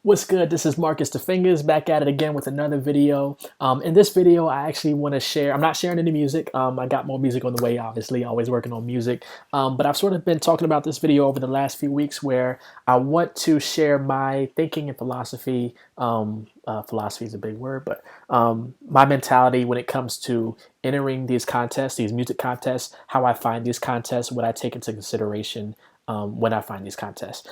What's good? This is Marcus the Fingers back at it again with another video. In this video, I actually want to share. I'm not sharing any music. I got more music on the way, obviously, always working on music. But I've sort of been talking about this video over the last few weeks where I want to share my thinking and philosophy. Philosophy is a big word, but my mentality when it comes to entering these contests, these music contests, how I find these contests, what I take into consideration when I find these contests.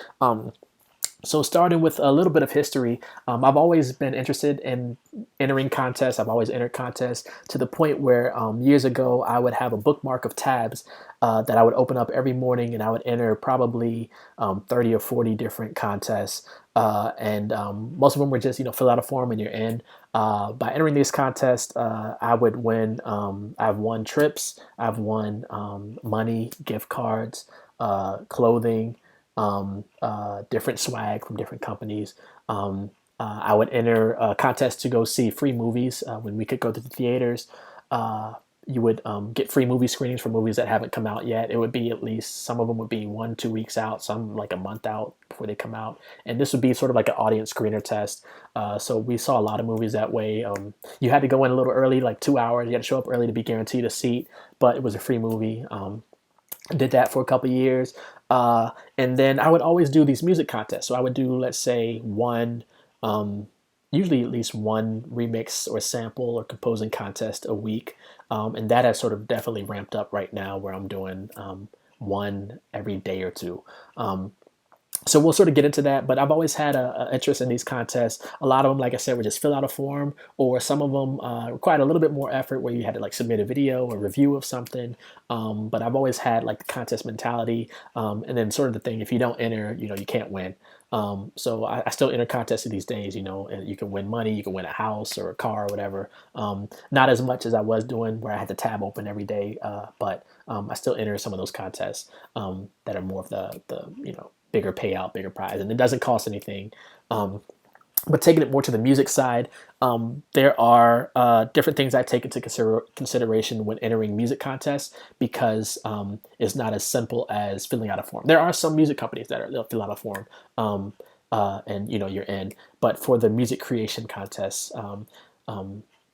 So starting with a little bit of history, I've always been interested in entering contests. I've always entered contests to the point where years ago I would have a bookmark of tabs that I would open up every morning, and I would enter probably 30 or 40 different contests. And most of them were just, fill out a form and you're in. By entering these contests, I would win. I've won trips, I've won money, gift cards, clothing, different swag from different companies. I would enter a contest to go see free movies when we could go to the theaters. You would get free movie screenings for movies that haven't come out yet. It would be at least some of them would be 1-2 weeks out, some like a month out before they come out. And this would be sort of like an audience screener test. So we saw a lot of movies that way. You had to go in a little early, like 2 hours. You had to show up early to be guaranteed a seat, but it was a free movie. Did that for a couple of years. And then I would always do these music contests. So I would do, let's say, usually at least one remix or sample or composing contest a week. And that has sort of definitely ramped up right now where I'm doing one every day or two. So we'll sort of get into that, but I've always had a interest in these contests. A lot of them, like I said, were just fill out a form, or some of them required a little bit more effort where you had to like submit a video or review of something. But I've always had like the contest mentality, and then sort of the thing, if you don't enter, you can't win. So I still enter contests these days, and you can win money, you can win a house or a car or whatever. Not as much as I was doing where I had the tab open every day, but I still enter some of those contests that are more of the bigger payout, bigger prize, and it doesn't cost anything. But taking it more to the music side, there are different things I take into consideration when entering music contests because it's not as simple as filling out a form. There are some music companies that they'll fill out a form, and you're in. But for the music creation contests,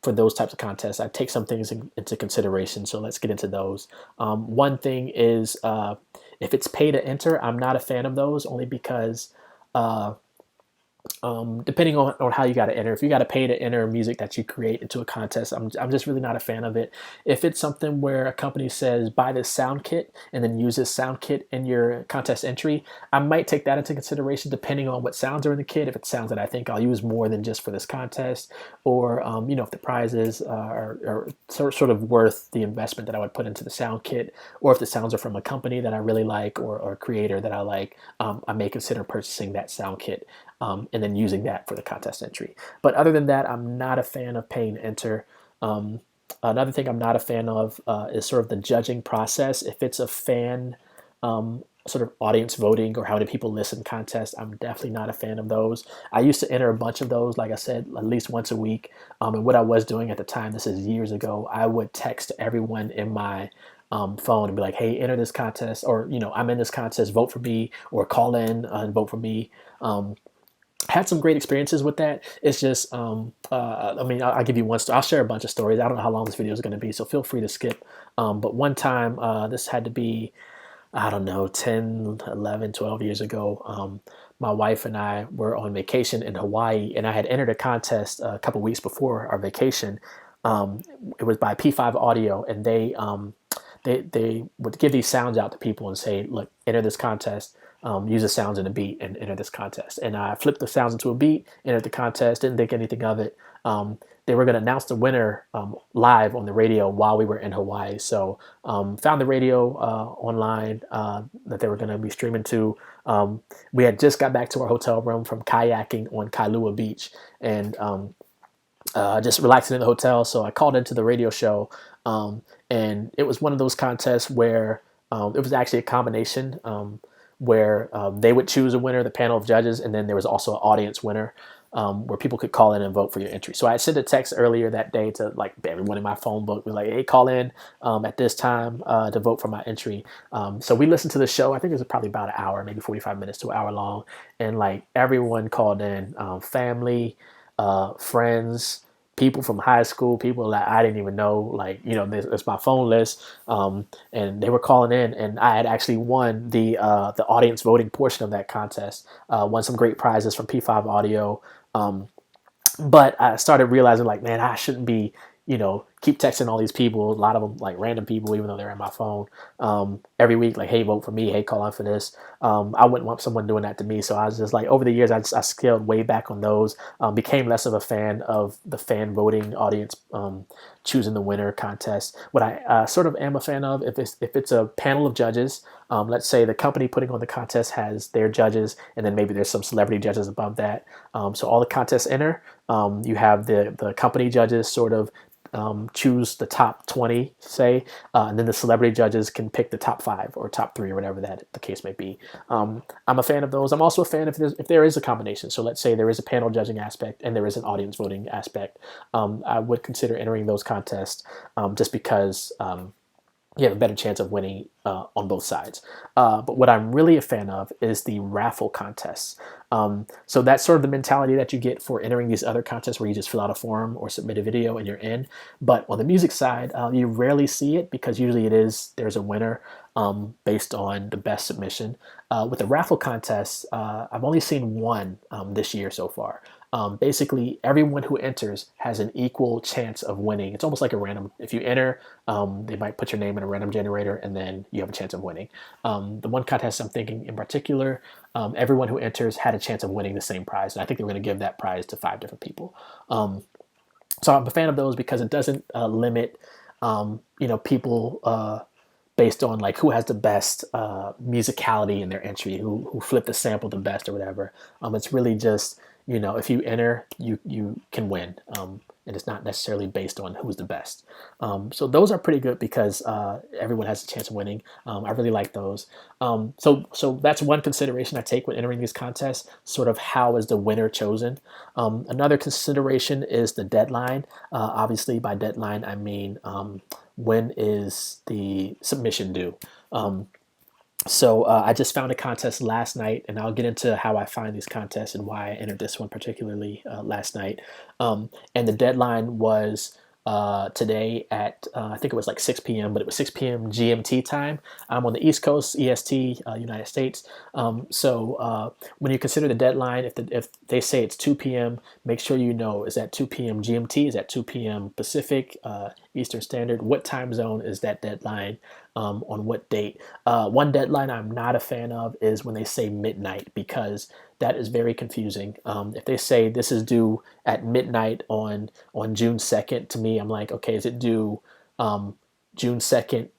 for those types of contests, I take some things into consideration. So let's get into those. One thing is if it's pay to enter, I'm not a fan of those only because depending on how you got to enter, if you got to pay to enter music that you create into a contest, I'm just really not a fan of it. If it's something where a company says buy this sound kit and then use this sound kit in your contest entry, I might take that into consideration depending on what sounds are in the kit. If it's sounds that I think I'll use more than just for this contest, or if the prizes are sort of worth the investment that I would put into the sound kit, or if the sounds are from a company that I really like or a creator that I like, I may consider purchasing that sound kit. And then using that for the contest entry. But other than that, I'm not a fan of paying to enter. Another thing I'm not a fan of is sort of the judging process. If it's a fan sort of audience voting or how many people listen contest, I'm definitely not a fan of those. I used to enter a bunch of those, like I said, at least once a week. And what I was doing at the time, this is years ago, I would text everyone in my phone and be like, hey, enter this contest, or, I'm in this contest, vote for me, or call in and vote for me. Had some great experiences with that. It's just, I'll give you one story. I'll share a bunch of stories. I don't know how long this video is going to be, so feel free to skip. But one time, this had to be, I don't know, 10, 11, 12 years ago. My wife and I were on vacation in Hawaii, and I had entered a contest a couple weeks before our vacation. It was by P5 Audio, and they would give these sounds out to people and say, look, enter this contest. Use the sounds in a beat and enter this contest. And I flipped the sounds into a beat, entered the contest, didn't think anything of it. They were going to announce the winner live on the radio while we were in Hawaii. So found the radio online that they were going to be streaming to. We had just got back to our hotel room from kayaking on Kailua Beach and just relaxing in the hotel. So I called into the radio show, and it was one of those contests where it was actually a combination. Where they would choose a winner, the panel of judges, and then there was also an audience winner. where people could call in and vote for your entry. So I sent a text earlier that day to like everyone in my phone book, was like, hey, call in at this time to vote for my entry. So we listened to the show. I think it was probably about an hour, maybe 45 minutes to an hour long. And like everyone called in, family, friends, people from high school, people that I didn't even know, like, you know, there's my phone list. And they were calling in, and I had actually won the audience voting portion of that contest, won some great prizes from P5 Audio. But I started realizing, like, man, I shouldn't be, you know, keep texting all these people, a lot of them like random people, even though they're in my phone, every week, like, hey, vote for me, hey, call out for this. I wouldn't want someone doing that to me. So I was just like, over the years, I scaled way back on those, became less of a fan of the fan voting audience choosing the winner contest. What I sort of am a fan of, if it's a panel of judges, let's say the company putting on the contest has their judges, and then maybe there's some celebrity judges above that. So all the contests enter. You have the company judges sort of choose the top 20, say, and then the celebrity judges can pick the top 5 or top 3 or whatever that the case may be. I'm a fan of those. I'm also a fan if there is a combination. So let's say there is a panel judging aspect and there is an audience voting aspect. I would consider entering those contests just because you have a better chance of winning on both sides. But what I'm really a fan of is the raffle contests. So that's sort of the mentality that you get for entering these other contests where you just fill out a form or submit a video and you're in. But on the music side, you rarely see it because usually there's a winner based on the best submission. With the raffle contests, I've only seen one this year so far. Basically, everyone who enters has an equal chance of winning. It's almost like a random. If you enter, they might put your name in a random generator, and then you have a chance of winning. The one contest I'm thinking in particular, everyone who enters had a chance of winning the same prize, and I think they're going to give that prize to 5 different people. So I'm a fan of those because it doesn't limit, people based on like who has the best musicality in their entry, who flipped the sample the best or whatever. It's really just, if you enter, you can win, and it's not necessarily based on who's the best. So those are pretty good because everyone has a chance of winning. I really like those. So that's one consideration I take when entering these contests. Sort of how is the winner chosen? Another consideration is the deadline. Obviously, by deadline I mean when is the submission due? So I just found a contest last night, and I'll get into how I find these contests and why I entered this one particularly last night. And the deadline was today at, I think it was like 6 p.m., but it was 6 p.m. GMT time. I'm on the East Coast, EST, United States. So when you consider the deadline, if they say it's 2 p.m., make sure you know, is that 2 p.m. GMT? Is that 2 p.m. Pacific, Eastern Standard? What time zone is that deadline? On what date? One deadline I'm not a fan of is when they say midnight, because that is very confusing. If they say this is due at midnight on June 2nd, to me, I'm like, okay, is it due June 2nd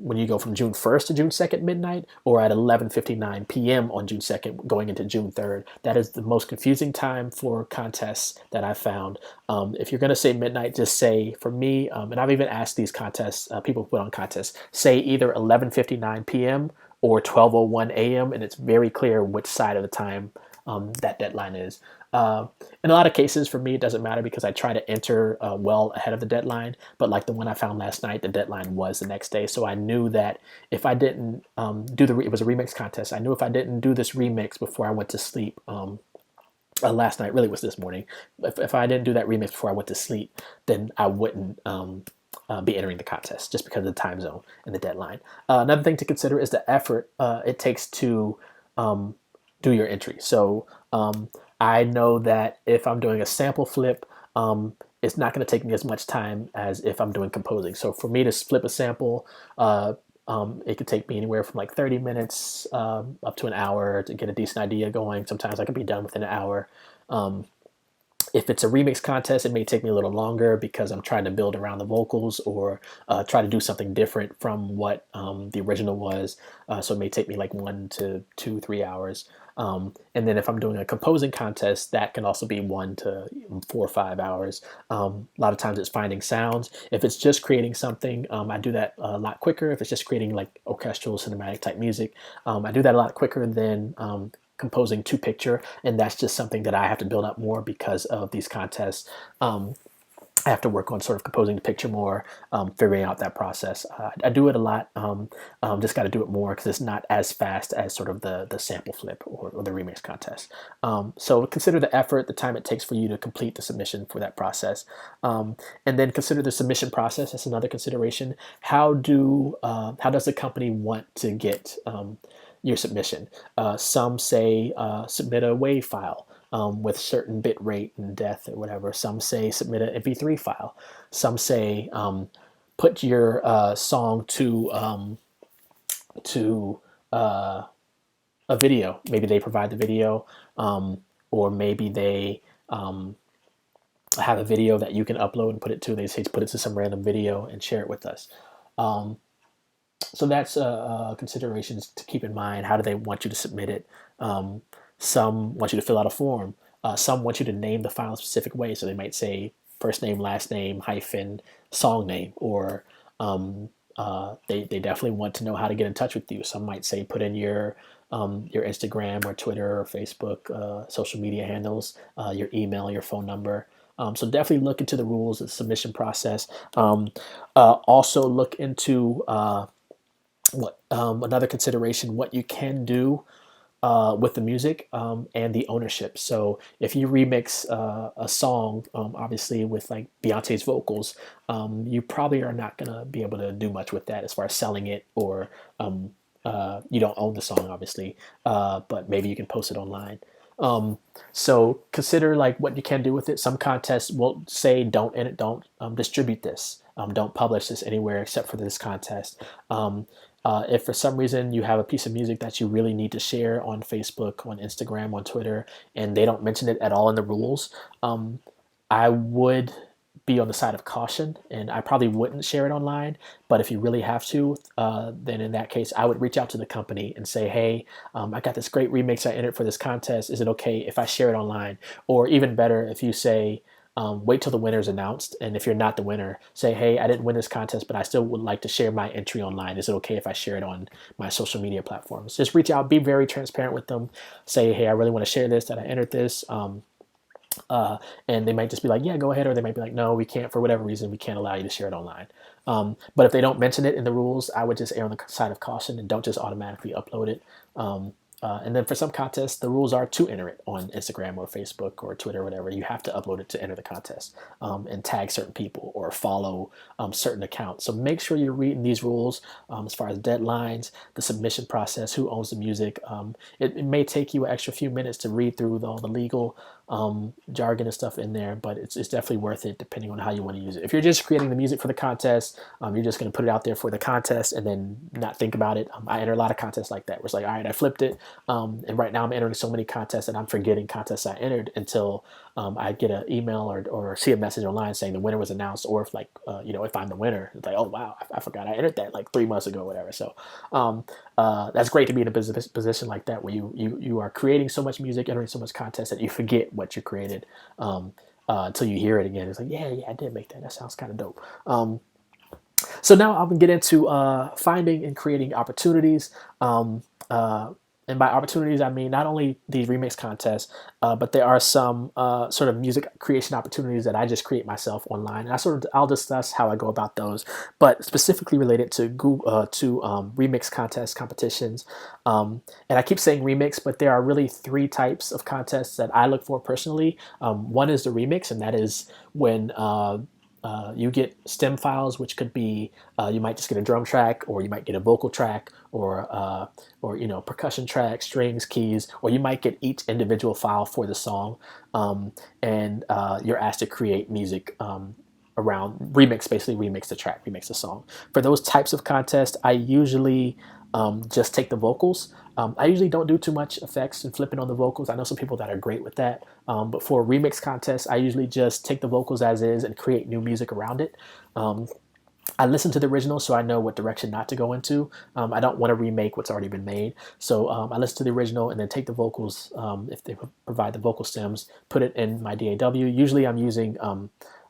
when you go from June 1st to June 2nd midnight, or at 11:59 p.m. on June 2nd going into June 3rd? That is the most confusing time for contests that I've found. If you're going to say midnight, just say, for me, and I've even asked these contests, people put on contests, say either 11:59 p.m. or 12:01 a.m., and it's very clear which side of the time that deadline is. In a lot of cases, for me, it doesn't matter because I try to enter well ahead of the deadline. But like the one I found last night, the deadline was the next day. So I knew that if I didn't it was a remix contest. I knew if I didn't do this remix before I went to sleep, last night, really was this morning. If I didn't do that remix before I went to sleep, then I wouldn't be entering the contest just because of the time zone and the deadline. Another thing to consider is the effort it takes to do your entry. So I know that if I'm doing a sample flip, it's not going to take me as much time as if I'm doing composing. So for me to flip a sample, it could take me anywhere from like 30 minutes up to an hour to get a decent idea going. Sometimes I can be done within an hour. If it's a remix contest, it may take me a little longer because I'm trying to build around the vocals or try to do something different from what the original was. So it may take me like 1 to 2, 3 hours. And then if I'm doing a composing contest, that can also be 1 to 4 or 5 hours. A lot of times it's finding sounds. If it's just creating something, I do that a lot quicker. If it's just creating like orchestral, cinematic type music, I do that a lot quicker than composing to picture, and that's just something that I have to build up more because of these contests. I have to work on sort of composing the picture more, figuring out that process. I do it a lot, just got to do it more because it's not as fast as sort of the sample flip or the remix contest. So consider the effort, the time it takes for you to complete the submission for that process. And then consider the submission process. That's another consideration. How does the company want to get your submission? Some say submit a WAV file with certain bit rate and depth or whatever. Some say submit an MP3 file. Some say put your song to a video. Maybe they provide the video, or maybe they have a video that you can upload and put it to. They say put it to some random video and share it with us. So that's considerations to keep in mind. How do they want you to submit it? Some want you to fill out a form. Some want you to name the file in a specific way. So they might say first name, last name, hyphen, song name, or they definitely want to know how to get in touch with you. Some might say put in your Instagram or Twitter or Facebook social media handles, your email, your phone number. So definitely look into the rules of the submission process. Also look into another consideration, what you can do with the music and the ownership. So if you remix a song, obviously with like Beyonce's vocals, you probably are not gonna be able to do much with that as far as selling it, or you don't own the song, obviously, but maybe you can post it online. So consider like what you can do with it. Some contests will say don't distribute this, don't publish this anywhere except for this contest. If for some reason you have a piece of music that you really need to share on Facebook, on Instagram, on Twitter, and they don't mention it at all in the rules, I would be on the side of caution, and I probably wouldn't share it online. But if you really have to, then in that case, I would reach out to the company and say, hey, I got this great remix I entered for this contest. Is it okay if I share it online? Or even better, if you say, wait till the winner is announced. And if you're not the winner, say, hey, I didn't win this contest, but I still would like to share my entry online. Is it okay if I share it on my social media platforms? Just reach out, be very transparent with them. Say, hey, I really want to share this, that I entered this. And they might just be like, yeah, go ahead. Or they might be like, no, we can't, for whatever reason, we can't allow you to share it online. But if they don't mention it in the rules, I would just err on the side of caution and don't just automatically upload it. And then for some contests, the rules are to enter it on Instagram or Facebook or Twitter or whatever. You have to upload it to enter the contest, and tag certain people or follow certain accounts. So make sure you're reading these rules as far as deadlines, the submission process, who owns the music. It may take you an extra few minutes to read through all the legal jargon and stuff in there, but it's definitely worth it depending on how you want to use it. If you're just creating the music for the contest, you're just going to put it out there for the contest and then not think about it. I enter a lot of contests like that where it's like, all right, I flipped it. And right now I'm entering so many contests and I'm forgetting contests I entered until I get an email or see a message online saying the winner was announced, or if if I'm the winner, it's like, oh wow, I forgot I entered that like 3 months ago or whatever. So that's great to be in a position like that where you are creating so much music, entering so much contest that you forget what you created until you hear it again. It's like, yeah, I did make that. That sounds kind of dope. So now I'm gonna get into finding and creating opportunities. And by opportunities, I mean not only these remix contests, but there are some sort of music creation opportunities that I just create myself online. And I'll discuss how I go about those, but specifically related to remix contest competitions. And I keep saying remix, but there are really 3 types of contests that I look for personally. One is the remix, and that is when you get stem files, which could be you might just get a drum track, or you might get a vocal track, or percussion track, strings, keys, or you might get each individual file for the song, and you're asked to create music around basically remix the track, remix the song. For those types of contests, I usually just take the vocals. I usually don't do too much effects and flipping on the vocals. I know some people that are great with that. But for remix contests, I usually just take the vocals as is and create new music around it. I listen to the original so I know what direction not to go into. I don't want to remake what's already been made. So I listen to the original and then take the vocals, if they provide the vocal stems, put it in my DAW. Usually I'm using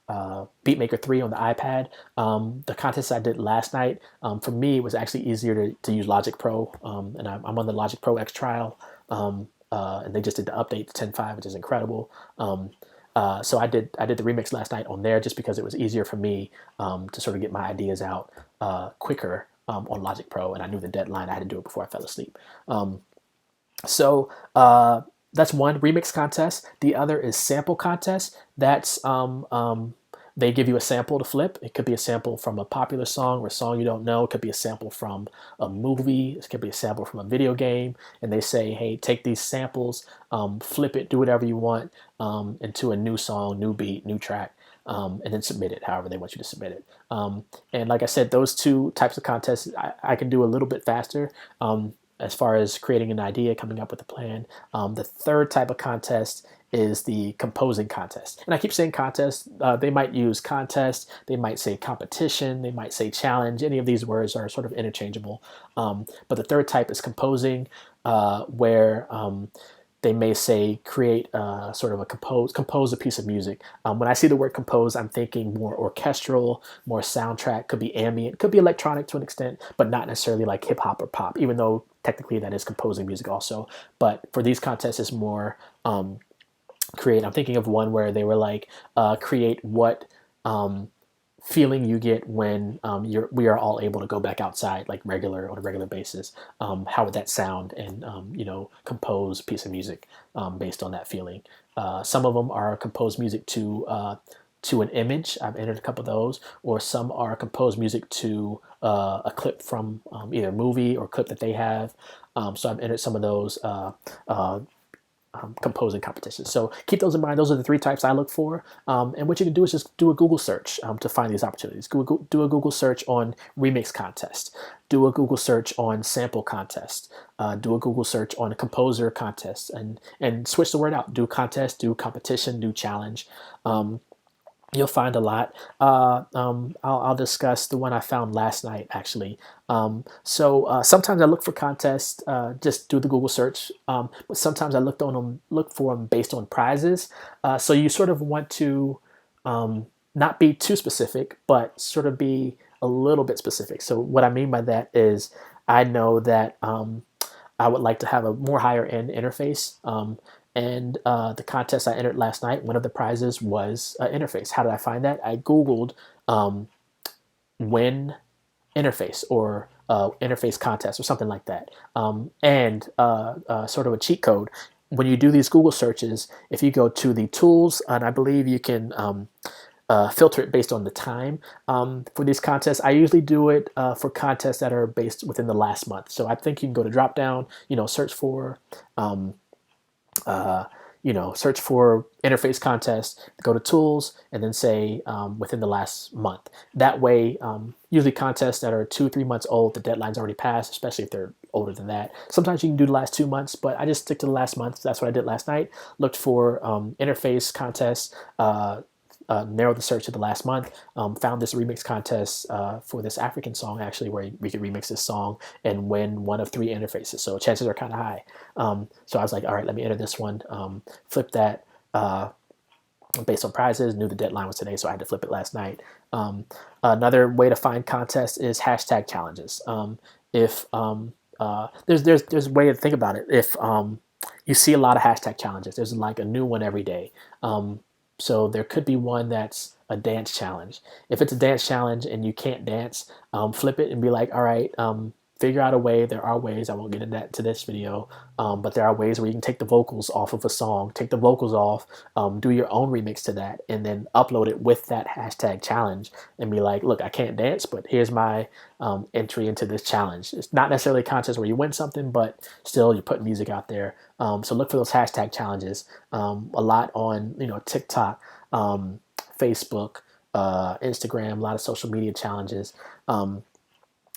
Beatmaker 3 on the iPad. The contest I did last night, for me, it was actually easier to use Logic Pro, and I'm on the Logic Pro X trial. and they just did the update to 10.5, which is incredible. So I did the remix last night on there just because it was easier for me to sort of get my ideas out quicker on Logic Pro, and I knew the deadline. I had to do it before I fell asleep. So that's one remix contest. The other is sample contest. That's they give you a sample to flip. It could be a sample from a popular song or a song you don't know. It could be a sample from a movie. It could be a sample from a video game. And they say, hey, take these samples, flip it, do whatever you want into a new song, new beat, new track. And then submit it however they want you to submit it. And like I said, those two types of contests I can do a little bit faster as far as creating an idea, coming up with a plan. The third type of contest is the composing contest. And I keep saying contest. They might use contest, they might say competition, they might say challenge. Any of these words are sort of interchangeable. But the third type is composing, where they may say create sort of a compose a piece of music. When I see the word compose, I'm thinking more orchestral, more soundtrack, could be ambient, could be electronic to an extent, but not necessarily like hip hop or pop, even though technically that is composing music also. But for these contests, it's more create. I'm thinking of one where they were like, create what feeling you get when we are all able to go back outside like on a regular basis. How would that sound? And compose a piece of music based on that feeling. Some of them are composed music to an image. I've entered a couple of those, or some are composed music to a clip from either a movie or clip that they have. So I've entered some of those composing competitions. So keep those in mind. Those are the three types I look for. And what you can do is just do a Google search to find these opportunities. Do a Google search on remix contest. Do a Google search on sample contest. Do a Google search on a composer contest, and switch the word out. Do contest, do competition, do challenge. You'll find a lot. I'll discuss the one I found last night, actually. So sometimes I look for contests, just do the Google search, but sometimes I look for them based on prizes. So you sort of want to not be too specific, but sort of be a little bit specific. So what I mean by that is I know that I would like to have a more higher end interface. And the contest I entered last night, one of the prizes was interface. How did I find that? I Googled when interface or interface contest or something like that. And sort of a cheat code. When you do these Google searches, if you go to the tools, and I believe you can filter it based on the time for these contests. I usually do it for contests that are based within the last month. So I think you can go to drop down, search for search for interface contest, go to tools, and then say within the last month. That way, usually contests that are 2-3 months old, the deadline's already passed, especially if they're older than that. Sometimes you can do the last 2 months, but I just stick to the last month. That's what I did last night. Looked for interface contests, narrowed the search to the last month, found this remix contest for this African song, actually, where we could remix this song and win one of 3 interfaces. So chances are kind of high. So I was like, all right, let me enter this one, flip that based on prizes, knew the deadline was today, so I had to flip it last night. Another way to find contests is hashtag challenges. If there's a way to think about it. If you see a lot of hashtag challenges, there's like a new one every day. So there could be one that's a dance challenge. If it's a dance challenge and you can't dance, flip it and be like, all right, figure out a way. There are ways. I won't get into that into this video, but there are ways where you can take the vocals off of a song, take the vocals off, do your own remix to that, and then upload it with that hashtag challenge and be like, look, I can't dance, but here's my entry into this challenge. It's not necessarily a contest where you win something, but still you're putting music out there. So look for those hashtag challenges. A lot on TikTok, Facebook, Instagram, a lot of social media challenges.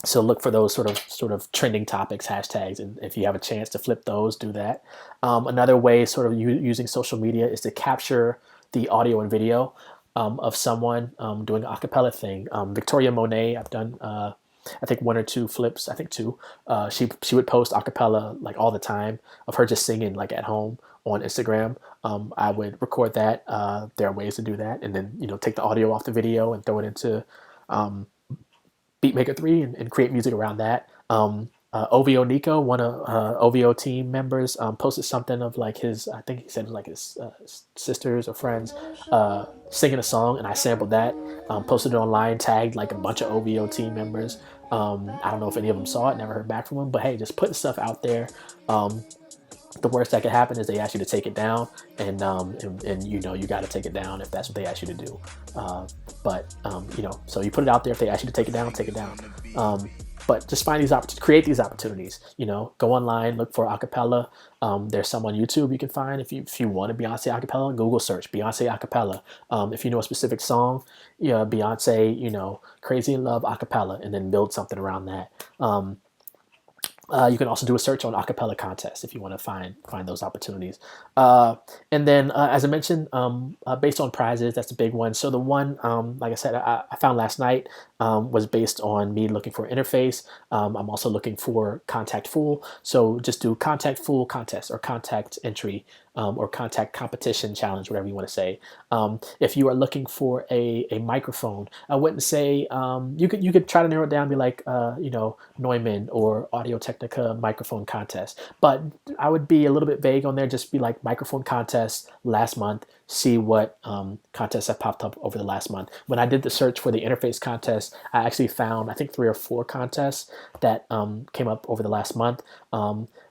So look for those sort of trending topics, hashtags, and if you have a chance to flip those, do that. Another way, sort of using social media, is to capture the audio and video of someone doing an a cappella thing. Victoria Monet, I've done I think 1 or 2 flips. I think 2. She would post a cappella like all the time of her just singing like at home on Instagram. I would record that. There are ways to do that, and then take the audio off the video and throw it into Beatmaker 3 and create music around that. OVO Nico, one of OVO team members, posted something of like his, I think he said it was like his sisters or friends singing a song, and I sampled that, posted it online, tagged like a bunch of OVO team members. I don't know if any of them saw it, never heard back from them, but hey, just putting stuff out there. Um, the worst that could happen is they ask you to take it down, and you know you got to take it down if that's what they ask you to do. You know, so you put it out there. If they ask you to take it down, take it down. But just find these opportunities, create these opportunities. You know, go online, look for acapella. There's some on YouTube you can find if you want a Beyonce acapella. Google search Beyonce acapella. If you know a specific song, yeah, Beyonce, you know, Crazy in Love acapella, and then build something around that. You can also do a search on acapella contests if you want to find those opportunities. And then, as I mentioned, based on prizes, that's a big one. So the one, like I said, I found last night was based on me looking for interface. I'm also looking for contact full. So just do contact full contest or contact entry or contact competition challenge, whatever you want to say. If you are looking for a microphone, I wouldn't say you could try to narrow it down, be like you know, Neumann or Audio Technica microphone contest, but I would be a little bit vague on there. Just be like microphone contest last month. See what contests have popped up over the last month. When I did the search for the interface contest, I actually found I think 3 or 4 contests that came up over the last month.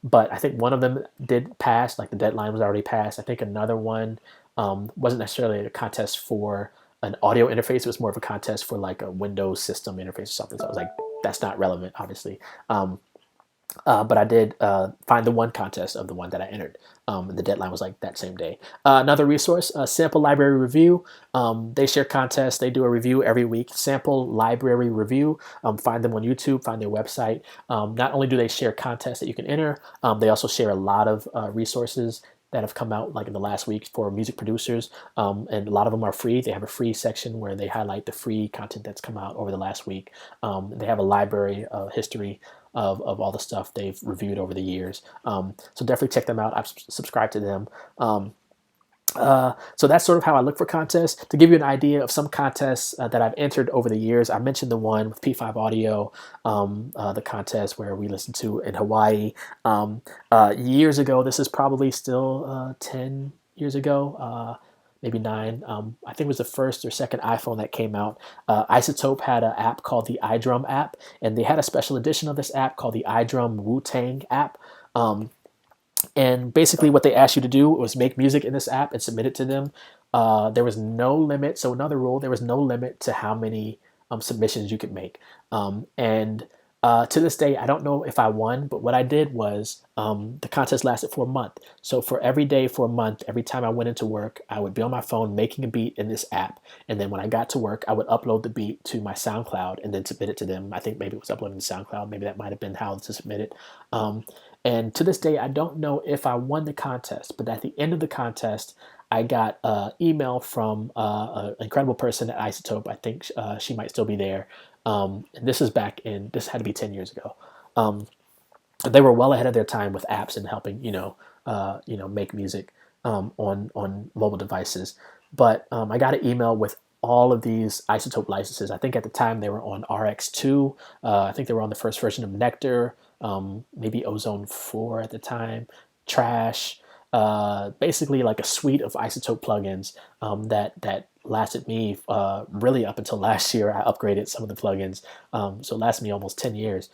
But I think one of them did pass, like the deadline was already passed. I think another one wasn't necessarily a contest for an audio interface. It was more of a contest for like a Windows system interface or something. So I was like, that's not relevant, obviously. But I did find the one contest of the one that I entered. The deadline was like that same day. Another resource, Sample Library Review. They share contests. They do a review every week. Sample Library Review. Find them on YouTube. Find their website. Not only do they share contests that you can enter, they also share a lot of resources that have come out like in the last week for music producers, and a lot of them are free. They have a free section where they highlight the free content that's come out over the last week. They have a library history of all the stuff they've reviewed over the years. So definitely check them out. I've subscribed to them. So that's sort of how I look for contests. To give you an idea of some contests that I've entered over the years, I mentioned the one with P5 Audio, the contest where we listened to in Hawaii years ago. This is probably still 10 years ago, maybe 9. I think it was the first or second iPhone that came out. Isotope had an app called the iDrum app, and they had a special edition of this app called the iDrum Wu-Tang app. And basically what they asked you to do was make music in this app and submit it to them. There was no limit. So another rule, there was no limit to how many submissions you could make. And to this day, I don't know if I won, but what I did was the contest lasted for a month. So for every day for a month, every time I went into work, I would be on my phone making a beat in this app. And then when I got to work, I would upload the beat to my SoundCloud and then submit it to them. I think maybe it was uploaded to SoundCloud. Maybe that might have been how to submit it. And to this day, I don't know if I won the contest, but at the end of the contest, I got an email from an incredible person at Isotope. I think she might still be there. And this had to be 10 years ago. They were well ahead of their time with apps and helping, make music on mobile devices. But I got an email with all of these Isotope licenses. I think at the time they were on RX2. I think they were on the first version of Nectar, maybe Ozone 4 at the time, Trash, basically like a suite of Isotope plugins that lasted me really up until last year. I upgraded some of the plugins, so it lasted me almost 10 years.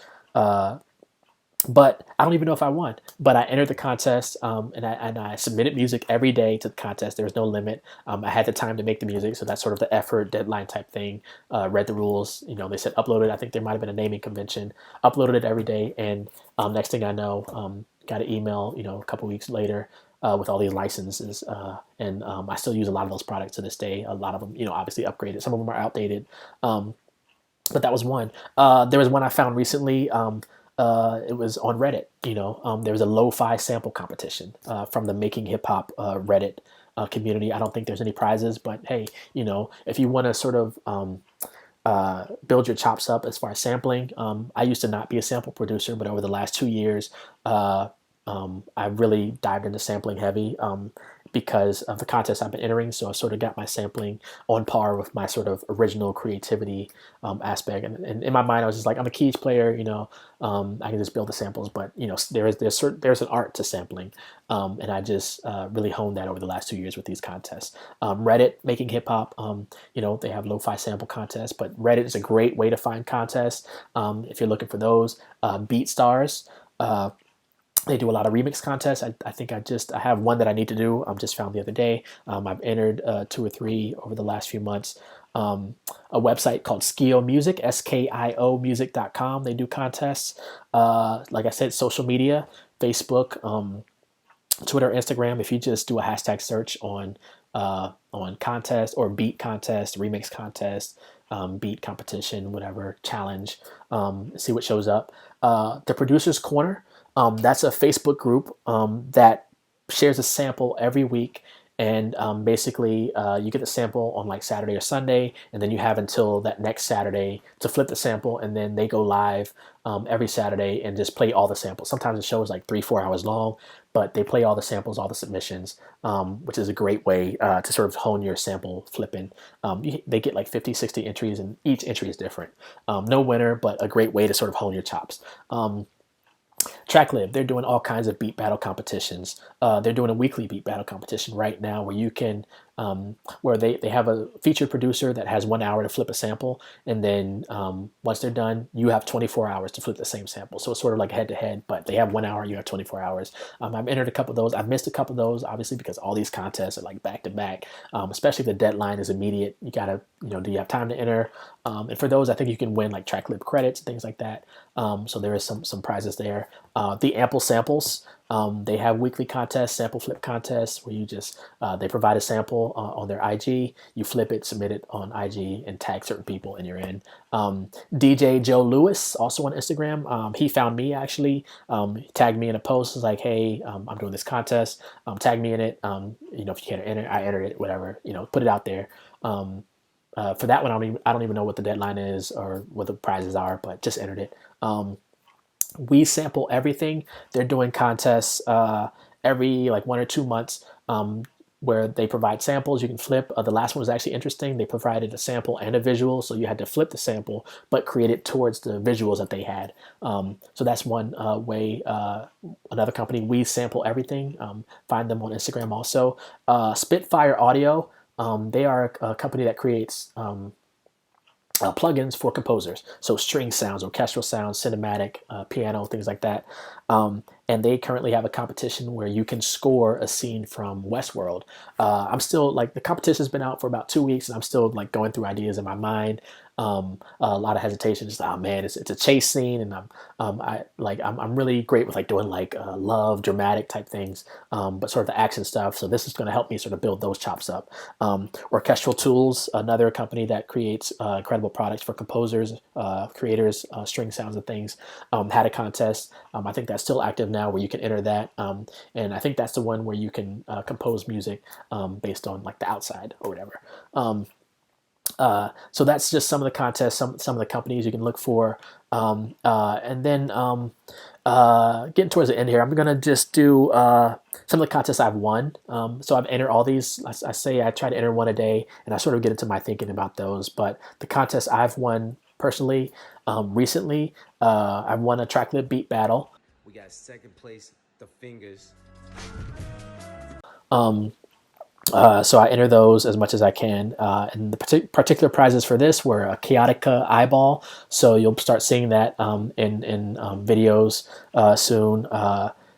But I don't even know if I won. But I entered the contest, and I submitted music every day to the contest. There was no limit. I had the time to make the music, so that's sort of the effort deadline type thing. Read the rules. They said upload it. I think there might have been a naming convention. Uploaded it every day, and next thing I know, got an email. A couple weeks later. With all these licenses, and I still use a lot of those products to this day. A lot of them, obviously upgraded. Some of them are outdated, but that was one. There was one I found recently. It was on Reddit. There was a lo-fi sample competition from the Making Hip Hop Reddit community. I don't think there's any prizes, but hey, if you want to sort of build your chops up as far as sampling, I used to not be a sample producer, but over the last 2 years, I really dived into sampling heavy. because of the contest I've been entering. So I sort of got my sampling on par with my sort of original creativity aspect. And in my mind, I was just like, I'm a keys player, I can just build the samples, but there's an art to sampling, and I just really honed that over the last 2 years with these contests. Reddit, making hip hop, they have lo-fi sample contests, but Reddit is a great way to find contests if you're looking for those. BeatStars. They do a lot of remix contests. I think I have one that I need to do. Just found the other day. I've entered 2 or 3 over the last few months. A website called Skio Music, SKIO music.com. They do contests. Like I said, social media, Facebook, Twitter, Instagram. If you just do a hashtag search on contest or beat contest, remix contest, beat competition, whatever, challenge, see what shows up. The Producer's Corner. That's a Facebook group that shares a sample every week. And basically, you get the sample on like Saturday or Sunday, and then you have until that next Saturday to flip the sample, and then they go live every Saturday and just play all the samples. Sometimes the show is like 3-4 hours long, but they play all the samples, all the submissions, which is a great way to sort of hone your sample flipping. They get like 50, 60 entries, and each entry is different. No winner, but a great way to sort of hone your chops. TrackLib, they're doing all kinds of beat battle competitions. They're doing a weekly beat battle competition right now where you can, where they have a featured producer that has 1 hour to flip a sample. And then once they're done, you have 24 hours to flip the same sample. So it's sort of like head to head, but they have 1 hour, you have 24 hours. I've entered a couple of those. I've missed a couple of those, obviously, because all these contests are like back to back, especially if the deadline is immediate. You got to, do you have time to enter? And for those, I think you can win like TrackLib credits and things like that. So there is some prizes there. The Ample Samples, they have weekly contests, sample flip contests, where you just they provide a sample on their IG, you flip it, submit it on IG, and tag certain people, and you're in. DJ Joe Lewis, also on Instagram, he found me actually. He tagged me in a post. Was like, hey, I'm doing this contest. Tag me in it. If you can't enter, I enter it. Whatever. Put it out there. For that one, I don't even know what the deadline is or what the prizes are, but just entered it. We Sample Everything. They're doing contests every like 1 or 2 months where they provide samples you can flip. The last one was actually interesting. They provided a sample and a visual, so you had to flip the sample but create it towards the visuals that they had. So that's one way. Another company, We Sample Everything. Find them on Instagram also. Spitfire Audio. They are a company that creates plugins for composers, so string sounds, orchestral sounds, cinematic, piano, things like that. And they currently have a competition where you can score a scene from Westworld. I'm still like, the competition's been out for about 2 weeks, and I'm still like going through ideas in my mind. A lot of hesitation, just, oh man, it's a chase scene, and I'm really great with like doing like love, dramatic type things, but sort of the action stuff. So this is going to help me sort of build those chops up. Orchestral Tools, another company that creates incredible products for composers, creators, string sounds and things, had a contest. I think that's still active now, where you can enter that, and I think that's the one where you can compose music based on like the outside or whatever. So that's just some of the contests, some of the companies you can look for. And then getting towards the end here, I'm going to just do some of the contests I've won. So I've entered all these. I say I try to enter one a day, and I sort of get into my thinking about those. But the contests I've won personally, recently, I've won a TrackLib Beat Battle. We got second place, The Fingers. So I enter those as much as I can. And the particular prizes for this were a Chaotica eyeball. So you'll start seeing that in videos soon.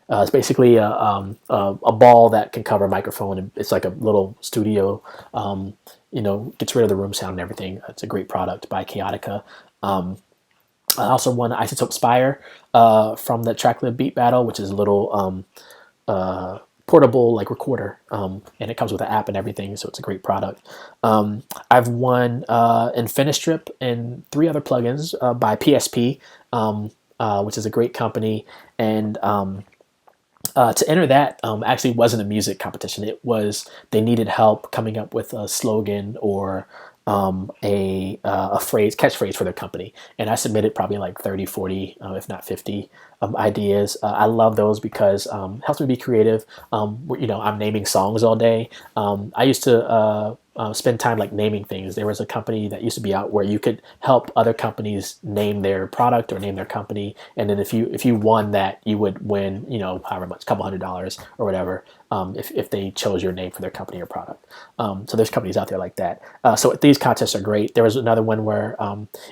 It's basically a ball that can cover a microphone. It's like a little studio, gets rid of the room sound and everything. It's a great product by Chaotica. I also won Isotope Spire from the TrackLib Beat Battle, which is a little portable like recorder, and it comes with an app and everything, so it's a great product. I've won Infinistrip and 3 other plugins by PSP, which is a great company. And to enter that actually wasn't a music competition. It was, they needed help coming up with a slogan or a catchphrase for their company, and I submitted probably like 30, 40, if not 50 ideas. I love those because it helps me be creative. I'm naming songs all day. I used to spend time like naming things. There was a company that used to be out where you could help other companies name their product or name their company, and then if you won that, you would win, however much, a couple $100 or whatever, if they chose your name for their company or product. So there's companies out there like that. So these contests are great. There was another one where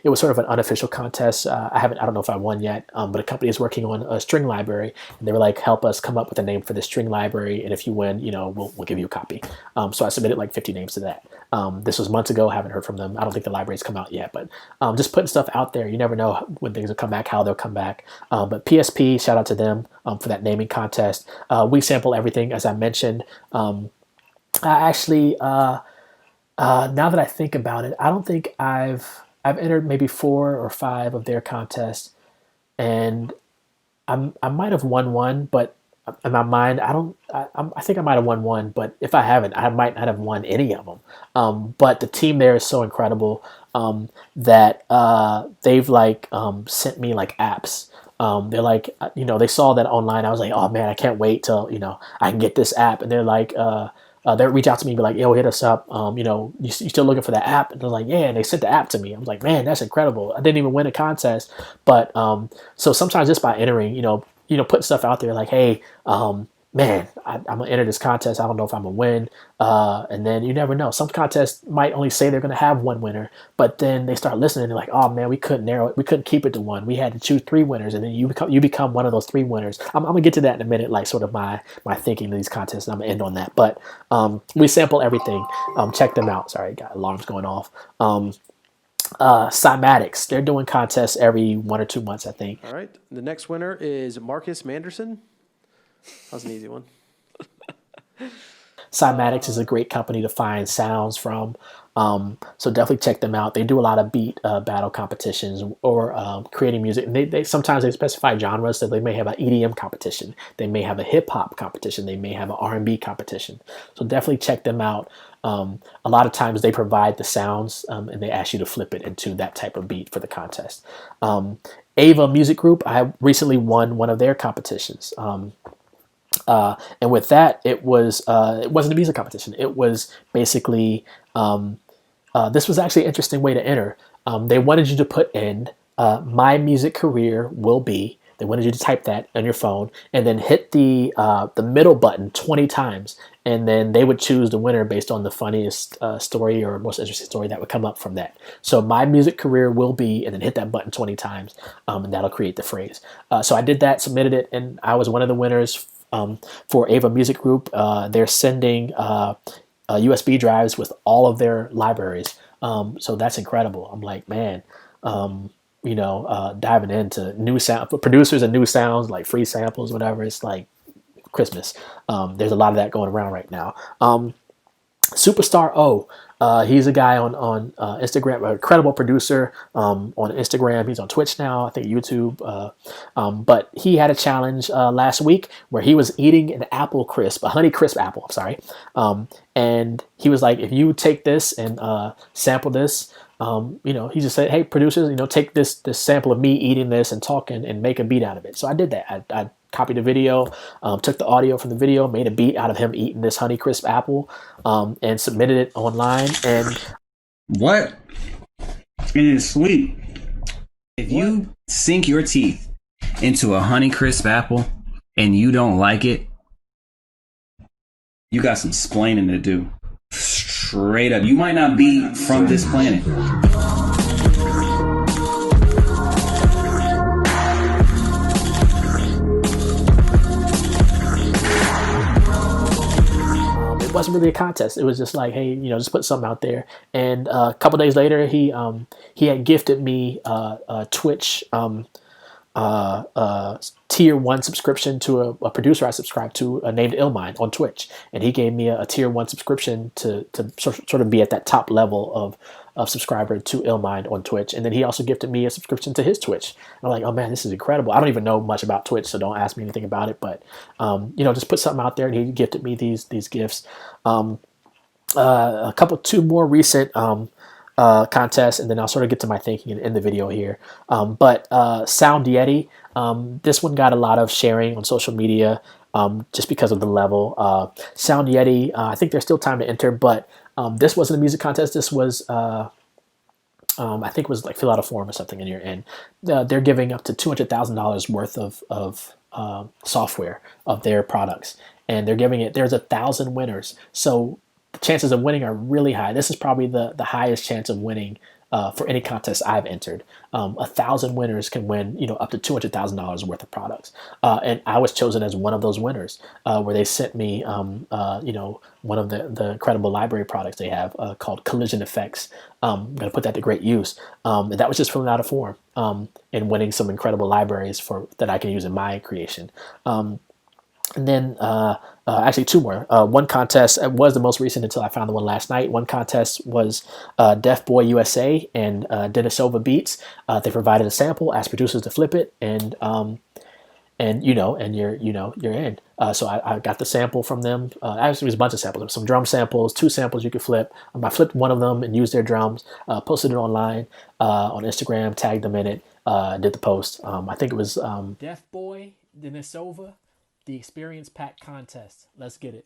it was sort of an unofficial contest. I don't know if I won yet, but a company is working on a string library, and they were like, help us come up with a name for this string library, and if you win, we'll give you a copy. So I submitted like 50 names to that. This was months ago. Haven't heard from them. I don't think the library's come out yet, but just putting stuff out there. You never know when things will come back, how they'll come back. But PSP, shout out to them for that naming contest. We sample everything, as I mentioned. I actually, now that I think about it, I don't think I've entered maybe 4 or 5 of their contests, and I might have won one, but in my mind, I think I might have won one, but if I haven't, I might not have won any of them. But the team there is so incredible that they've like sent me like apps. They're like, they saw that online. I was like, oh man, I can't wait till I can get this app. And they're like, they'll reach out to me and be like, yo, hit us up. You still looking for the app? And they're like, yeah. And they sent the app to me. I was like, man, that's incredible. I didn't even win a contest, but so sometimes just by entering, putting stuff out there like, hey, man, I'm gonna enter this contest. I don't know if I'm gonna win. And then you never know. Some contests might only say they're gonna have one winner, but then they start listening and they're like, oh man, we couldn't narrow it. We couldn't keep it to one. We had to choose 3 winners, and then you become one of those 3 winners. I'm gonna get to that in a minute, like sort of my thinking of these contests, and I'm gonna end on that. But we sample everything. Check them out. Sorry, got alarms going off. Cymatics, they're doing contests every 1 or 2 months, I think. All right. The next winner is Marcus Manderson. That was an easy one. Cymatics is a great company to find sounds from. So definitely check them out. They do a lot of beat battle competitions or creating music. And they sometimes they specify genres, so they may have an EDM competition. They may have a hip hop competition. They may have an R&B competition. So definitely check them out. A lot of times they provide the sounds and they ask you to flip it into that type of beat for the contest. Ava Music Group, I recently won one of their competitions. And with that, it wasn't a music competition. It was basically, this was actually an interesting way to enter. They wanted you to put in my music career will be. They wanted you to type that on your phone and then hit the middle button 20 times. And then they would choose the winner based on the funniest story or most interesting story that would come up from that. So my music career will be, and then hit that button 20 times, and that'll create the phrase. So I did that, submitted it, and I was one of the winners for Ava Music Group. They're sending USB drives with all of their libraries. So that's incredible. I'm like, man, diving into new sound for producers and new sounds, like free samples, whatever. It's like Christmas. There's a lot of that going around right now. Superstar O, he's a guy on Instagram, an incredible producer on Instagram. He's on Twitch now, I think YouTube. But he had a challenge last week where he was eating an apple crisp, a Honey Crisp apple, I'm sorry. And he was like, if you take this and sample this, he just said, hey, producers, take this sample of me eating this and talking and make a beat out of it. So I did that. I copied the video, took the audio from the video, made a beat out of him eating this Honey Crisp apple, and submitted it online. And what? It is sweet. If you sink your teeth into a Honey Crisp apple and you don't like it, you got some splaining to do. Straight up. You might not be from this planet. It wasn't really a contest. It was just like, hey, just put something out there. And a couple days later, he had gifted me a Twitch tier 1 subscription to a producer I subscribe to named Illmind on Twitch, and he gave me a tier 1 subscription to sort of be at that top level of subscriber to Illmind on Twitch. And then he also gifted me a subscription to his Twitch. And I'm like, oh man, this is incredible. I don't even know much about Twitch, so don't ask me anything about it. But just put something out there, and he gifted me these gifts. 2 more recent contest, and then I'll sort of get to my thinking in the video here. But Sound Yeti, this one got a lot of sharing on social media just because of the level. Sound Yeti, I think there's still time to enter, but this wasn't a music contest. This was, I think it was like fill out a form or something, and you're in. They're giving up to $200,000 worth of software of their products, and they're giving it. There's 1,000 winners, so the chances of winning are really high. This is probably the highest chance of winning for any contest I've entered. 1,000 winners can win, up to $200,000 worth of products. And I was chosen as one of those winners, where they sent me, one of the incredible library products they have called Collision Effects. I'm going to put that to great use. And that was just filling out a form and winning some incredible libraries that I can use in my creation. And then actually two more. One contest was the most recent until I found the one last night. One contest was Deaf Boy USA and Denisova Beats. They provided a sample, asked producers to flip it, and you're in. So I got the sample from them. Actually, it was a bunch of samples. Some drum samples, 2 samples you could flip. I flipped one of them and used their drums. Posted it online on Instagram, tagged them in it, did the post. I think it was Deaf Boy Denisova. The Experience Pack Contest. Let's get it.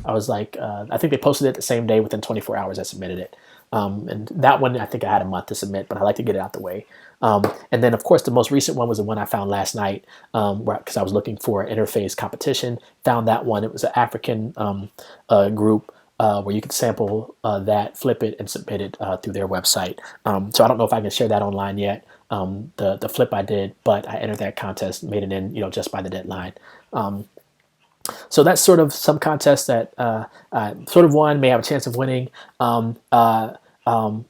I was like, I think they posted it the same day. Within 24 hours, I submitted it. And that one, I think I had a month to submit, but I like to get it out the way. And then, of course, the most recent one was the one I found last night, because I was looking for an interface competition. Found that one. It was an African group where you could sample that, flip it, and submit it through their website. So I don't know if I can share that online yet. The flip I did, but I entered that contest, made it in, just by the deadline. So that's sort of some contests that sort of won, may have a chance of winning. I'm going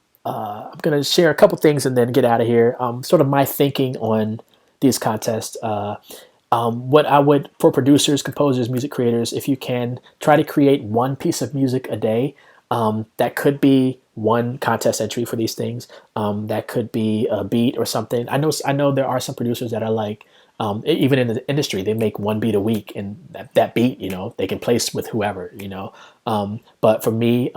to share a couple things and then get out of here. Sort of my thinking on these contests. What I would, for producers, composers, music creators, if you can, try to create one piece of music a day. That could be one contest entry for these things. That could be a beat or something. I know there are some producers that are like, even in the industry, they make one beat a week, and that beat, they can place with whoever, But for me,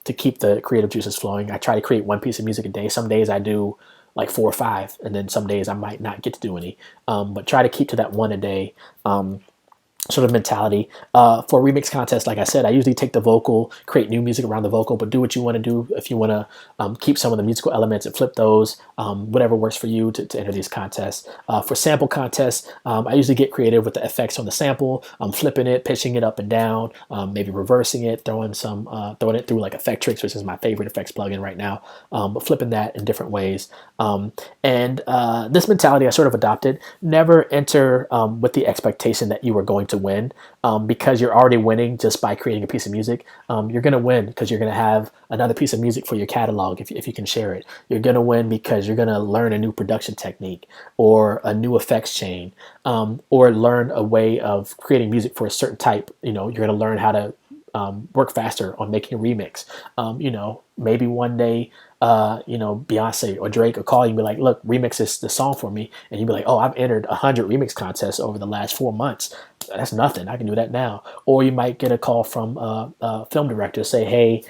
to keep the creative juices flowing, I try to create one piece of music a day. Some days I do like 4 or 5, and then some days I might not get to do any. But try to keep to that one a day. Sort of mentality. For remix contest, like I said, I usually take the vocal, create new music around the vocal, but do what you want to do. If you want to keep some of the musical elements and flip those, whatever works for you to enter these contests. For sample contests, I usually get creative with the effects on the sample. I'm flipping it, pitching it up and down, maybe reversing it, throwing it through like Effectrix, which is my favorite effects plugin right now, but flipping that in different ways. And this mentality I sort of adopted. Never enter with the expectation that you are going to win, because you're already winning just by creating a piece of music. You're going to win because you're going to have another piece of music for your catalog if you can share it. You're going to win because you're going to learn a new production technique or a new effects chain, or learn a way of creating music for a certain type. You're going to learn how to work faster on making a remix. Maybe one day, Beyonce or Drake will call you and be like, look, remix the song for me. And you'll be like, oh, I've entered 100 remix contests over the last 4 months. That's nothing. I can do that now. Or you might get a call from a film director, say, hey,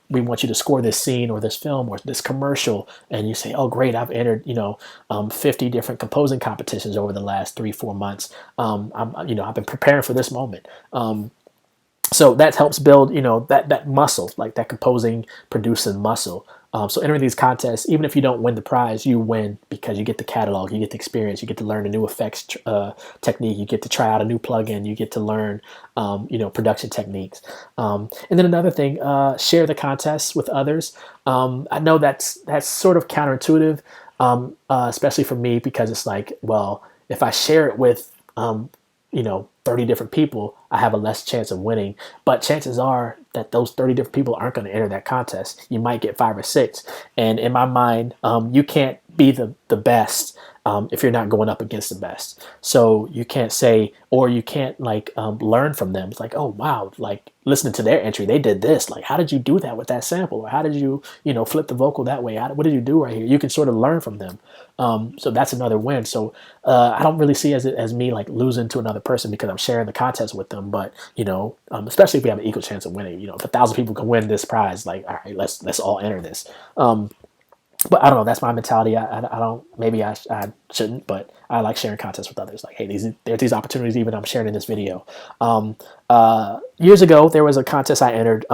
we want you to score this scene or this film or this commercial. And you say, oh, great, I've entered, 50 different composing competitions over the last 3-4 months. I've been preparing for this moment. So that helps build, that muscle, like that composing, producing muscle. So entering these contests, even if you don't win the prize, you win because you get the catalog, you get the experience, you get to learn a new effects technique, you get to try out a new plugin, you get to learn, production techniques. And then another thing, share the contests with others. I know that's sort of counterintuitive, especially for me, because it's like, well, if I share it with, 30 different people, I have a less chance of winning. But chances are that those 30 different people aren't going to enter that contest. You might get 5 or 6. And in my mind, you can't be the best if you're not going up against the best. So you can't say, or you can't like learn from them. It's like, oh wow, like listening to their entry, they did this. Like, how did you do that with that sample? Or how did you, flip the vocal that way? What did you do right here? You can sort of learn from them. So that's another win. So I don't really see as me like losing to another person because I'm sharing the contest with them. But especially if we have an equal chance of winning. If 1,000 people can win this prize, like all right, let's all enter this. But I don't know. That's my mentality. I don't. Maybe I shouldn't, but I like sharing contests with others. Like, hey, there's these opportunities. Even I'm sharing in this video. Years ago, there was a contest I entered.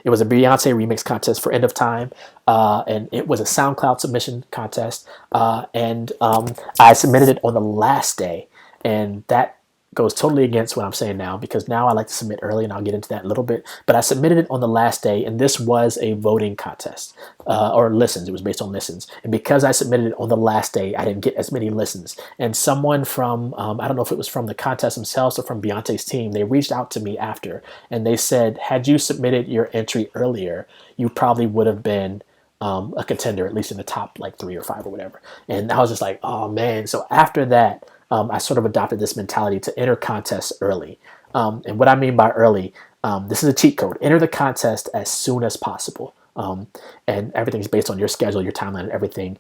It was a Beyonce remix contest for End of Time, and it was a SoundCloud submission contest. And I submitted it on the last day, and that goes totally against what I'm saying now, because now I like to submit early, and I'll get into that in a little bit. But I submitted it on the last day, and this was a voting contest or listens. It was based on listens, and because I submitted it on the last day, I didn't get as many listens. And someone from I don't know if it was from the contest themselves or from Beyonce's team, they reached out to me after, and they said, had you submitted your entry earlier, you probably would have been a contender, at least in the top like 3 or 5 or whatever. And I was just like, oh man. So after that, I sort of adopted this mentality to enter contests early. And what I mean by early, this is a cheat code. Enter the contest as soon as possible. And everything's based on your schedule, your timeline, and everything.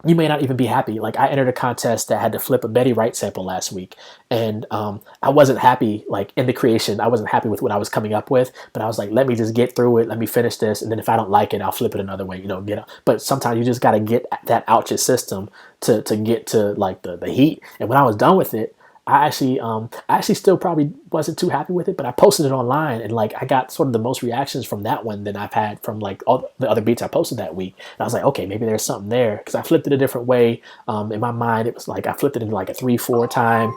You may not even be happy. Like, I entered a contest that had to flip a Betty Wright sample last week, and I wasn't happy. Like, in the creation, I wasn't happy with what I was coming up with. But I was like, let me just get through it. Let me finish this, and then if I don't like it, I'll flip it another way. But sometimes you just got to get that out your system to get to like the heat. And when I was done with it, I actually still probably wasn't too happy with it, but I posted it online, and like I got sort of the most reactions from that one than I've had from like all the other beats I posted that week. And I was like, okay, maybe there's something there, because I flipped it a different way. In my mind, it was like I flipped it into like a 3/4 time.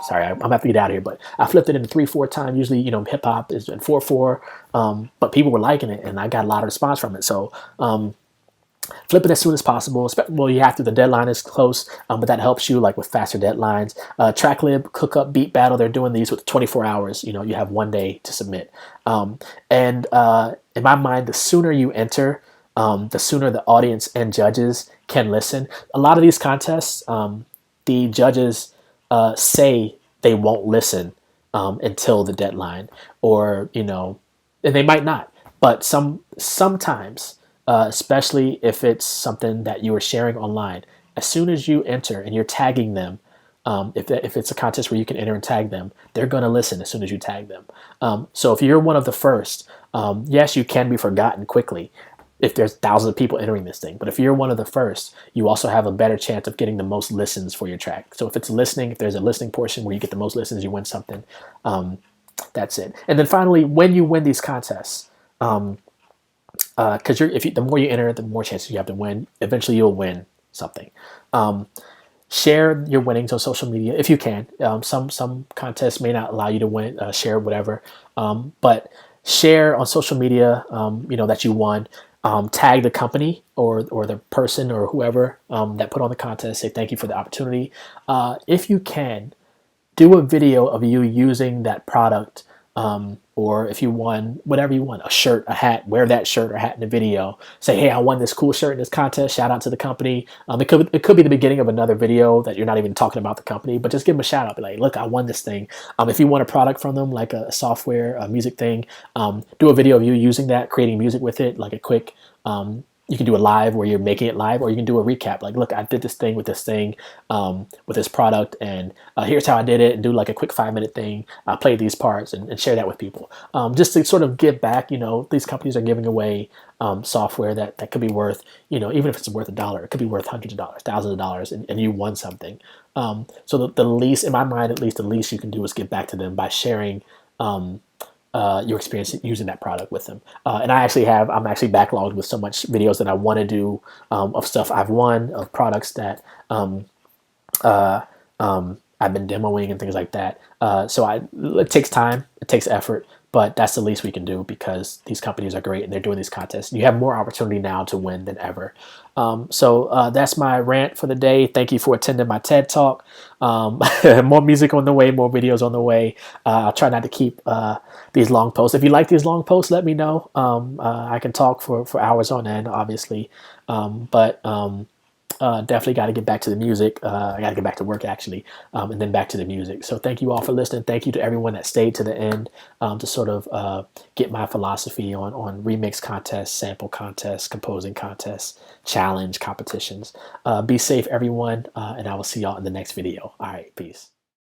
Sorry, I'm gonna have to get out of here, but I flipped it into 3/4 time. Usually, hip hop is in 4/4, but people were liking it, and I got a lot of response from it. So. Flip it as soon as possible. Well, you have to. The deadline is close, but that helps you like with faster deadlines. Tracklib, Cookup, Beatbattle, they're doing these with 24 hours. You have 1 day to submit. And in my mind, the sooner you enter, the sooner the audience and judges can listen. A lot of these contests, the judges say they won't listen until the deadline, or and they might not. But sometimes. Especially if it's something that you are sharing online. As soon as you enter and you're tagging them, if it's a contest where you can enter and tag them, they're going to listen as soon as you tag them. So if you're one of the first, yes, you can be forgotten quickly if there's thousands of people entering this thing. But if you're one of the first, you also have a better chance of getting the most listens for your track. So if there's a listening portion where you get the most listens, you win something. That's it. And then finally, when you win these contests, because the more you enter, the more chances you have to win. Eventually, you'll win something. Share your winnings on social media if you can. Some contests may not allow you to win, share whatever, but share on social media. That you won. Tag the company or the person or whoever that put on the contest. Say thank you for the opportunity. If you can, do a video of you using that product. Or if you won whatever you want, a shirt, a hat, wear that shirt or hat in the video. Say, hey, I won this cool shirt in this contest. Shout out to the company. It could be the beginning of another video that you're not even talking about the company, but just give them a shout out. Be like, look, I won this thing. If you want a product from them, like a software, a music thing, do a video of you using that, creating music with it, like a quick. You can do a live where you're making it live, or you can do a recap. Like, look, I did this thing with this product, and here's how I did it, and do like a quick 5-minute thing. I played these parts and share that with people. Just to sort of give back. These companies are giving away software that could be worth, even if it's worth $1, it could be worth hundreds of dollars, thousands of dollars, and you won something. So the least, in my mind, at least the least you can do is give back to them by sharing your experience using that product with them. And I'm actually backlogged with so much videos that I want to do of stuff I've won, of products that I've been demoing and things like that. So it takes time, it takes effort, but that's the least we can do because these companies are great and they're doing these contests. You have more opportunity now to win than ever. So that's my rant for the day. Thank you for attending my TED Talk. More music on the way, more videos on the way. I'll try not to keep these long posts. If you like these long posts, let me know. I can talk for hours on end, obviously. Definitely got to get back to the music. I got to get back to work actually, and then back to the music. So thank you all for listening. Thank you to everyone that stayed to the end to sort of get my philosophy on remix contests, sample contests, composing contests, challenge competitions. Be safe, everyone, and I will see y'all in the next video. All right, peace.